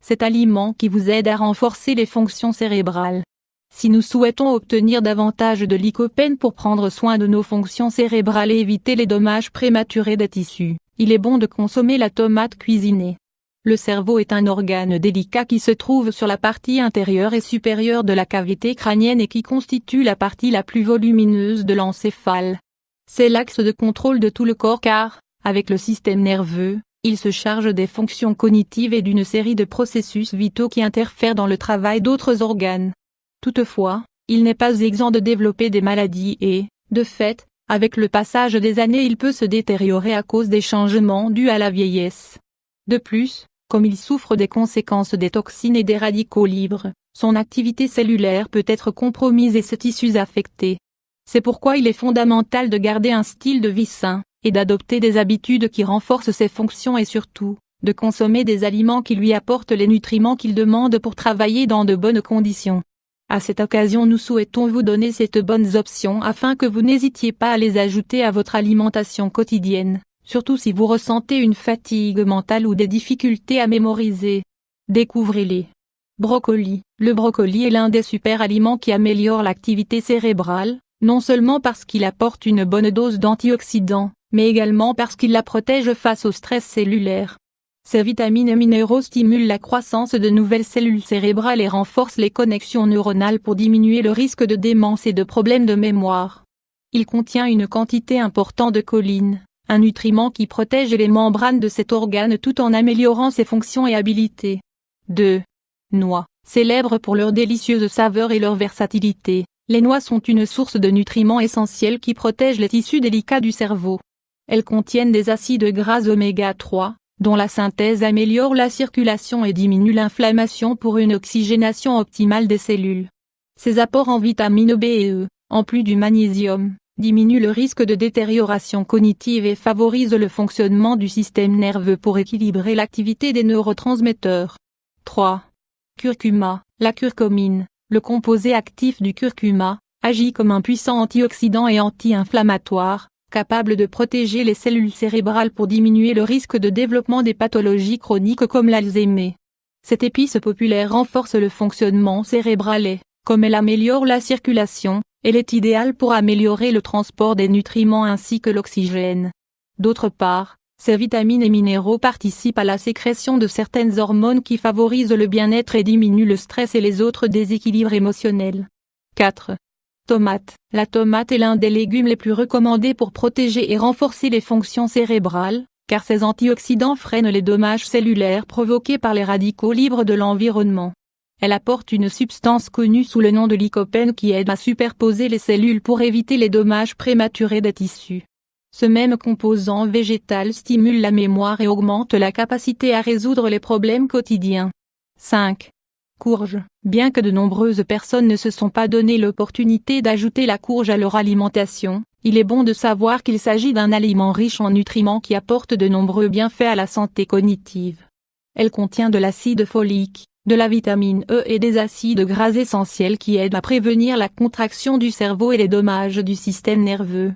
cet aliment qui vous aide à renforcer les fonctions cérébrales. Si nous souhaitons obtenir davantage de lycopène pour prendre soin de nos fonctions cérébrales et éviter les dommages prématurés des tissus, il est bon de consommer la tomate cuisinée. Le cerveau est un organe délicat qui se trouve sur la partie intérieure et supérieure de la cavité crânienne et qui constitue la partie la plus volumineuse de l'encéphale. C'est l'axe de contrôle de tout le corps car, avec le système nerveux, il se charge des fonctions cognitives et d'une série de processus vitaux qui interfèrent dans le travail d'autres organes. Toutefois, il n'est pas exempt de développer des maladies et, de fait, avec le passage des années il peut se détériorer à cause des changements dus à la vieillesse. De plus, comme il souffre des conséquences des toxines et des radicaux libres, son activité cellulaire peut être compromise et ses tissus affectés. C'est pourquoi il est fondamental de garder un style de vie sain, et d'adopter des habitudes qui renforcent ses fonctions et surtout, de consommer des aliments qui lui apportent les nutriments qu'il demande pour travailler dans de bonnes conditions. À cette occasion nous souhaitons vous donner ces bonnes options afin que vous n'hésitiez pas à les ajouter à votre alimentation quotidienne, surtout si vous ressentez une fatigue mentale ou des difficultés à mémoriser. Découvrez-les. Brocoli. Le brocoli est l'un des super aliments qui améliorent l'activité cérébrale, non seulement parce qu'il apporte une bonne dose d'antioxydants, mais également parce qu'il la protège face au stress cellulaire. Ces vitamines et minéraux stimulent la croissance de nouvelles cellules cérébrales et renforcent les connexions neuronales pour diminuer le risque de démence et de problèmes de mémoire. Il contient une quantité importante de choline, un nutriment qui protège les membranes de cet organe tout en améliorant ses fonctions et habiletés. 2. Noix. Célèbres pour leur délicieuse saveur et leur versatilité, les noix sont une source de nutriments essentiels qui protègent les tissus délicats du cerveau. Elles contiennent des acides gras oméga 3, dont la synthèse améliore la circulation et diminue l'inflammation pour une oxygénation optimale des cellules. Ces apports en vitamines B et E, en plus du magnésium, diminuent le risque de détérioration cognitive et favorisent le fonctionnement du système nerveux pour équilibrer l'activité des neurotransmetteurs. 3. Curcuma. La curcumine, le composé actif du curcuma, agit comme un puissant antioxydant et anti-inflammatoire, capable de protéger les cellules cérébrales pour diminuer le risque de développement des pathologies chroniques comme l'Alzheimer. Cette épice populaire renforce le fonctionnement cérébral et, comme elle améliore la circulation, elle est idéale pour améliorer le transport des nutriments ainsi que l'oxygène. D'autre part, ces vitamines et minéraux participent à la sécrétion de certaines hormones qui favorisent le bien-être et diminuent le stress et les autres déséquilibres émotionnels. 4. Tomate. La tomate est l'un des légumes les plus recommandés pour protéger et renforcer les fonctions cérébrales, car ses antioxydants freinent les dommages cellulaires provoqués par les radicaux libres de l'environnement. Elle apporte une substance connue sous le nom de lycopène qui aide à superposer les cellules pour éviter les dommages prématurés des tissus. Ce même composant végétal stimule la mémoire et augmente la capacité à résoudre les problèmes quotidiens. 5. Courge. Bien que de nombreuses personnes ne se sont pas donné l'opportunité d'ajouter la courge à leur alimentation, il est bon de savoir qu'il s'agit d'un aliment riche en nutriments qui apporte de nombreux bienfaits à la santé cognitive. Elle contient de l'acide folique, de la vitamine E et des acides gras essentiels qui aident à prévenir la contraction du cerveau et les dommages du système nerveux.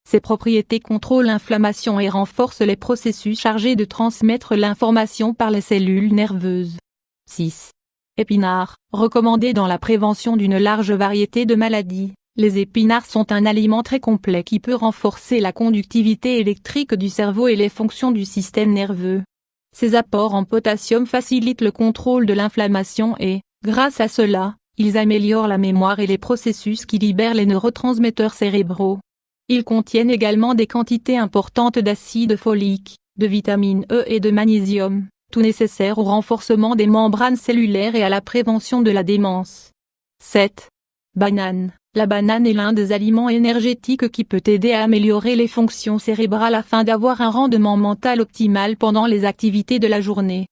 Ses propriétés contrôlent l'inflammation et renforcent les processus chargés de transmettre l'information par les cellules nerveuses. 6. Épinards. Recommandés dans la prévention d'une large variété de maladies, les épinards sont un aliment très complet qui peut renforcer la conductivité électrique du cerveau et les fonctions du système nerveux. Ces apports en potassium facilitent le contrôle de l'inflammation et, grâce à cela, ils améliorent la mémoire et les processus qui libèrent les neurotransmetteurs cérébraux. Ils contiennent également des quantités importantes d'acide folique, de vitamine E et de magnésium, tout nécessaire au renforcement des membranes cellulaires et à la prévention de la démence. 7. Banane. La banane est l'un des aliments énergétiques qui peut aider à améliorer les fonctions cérébrales afin d'avoir un rendement mental optimal pendant les activités de la journée.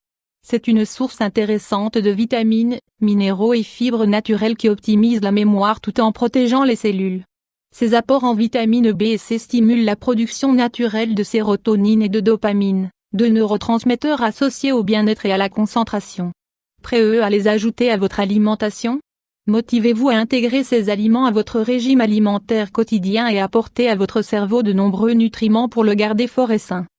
C'est une source intéressante de vitamines, minéraux et fibres naturelles qui optimisent la mémoire tout en protégeant les cellules. Ces apports en vitamines B et C stimulent la production naturelle de sérotonine et de dopamine, deux neurotransmetteurs associés au bien-être et à la concentration. Prêt à les ajouter à votre alimentation ? Motivez-vous à intégrer ces aliments à votre régime alimentaire quotidien et apporter à votre cerveau de nombreux nutriments pour le garder fort et sain.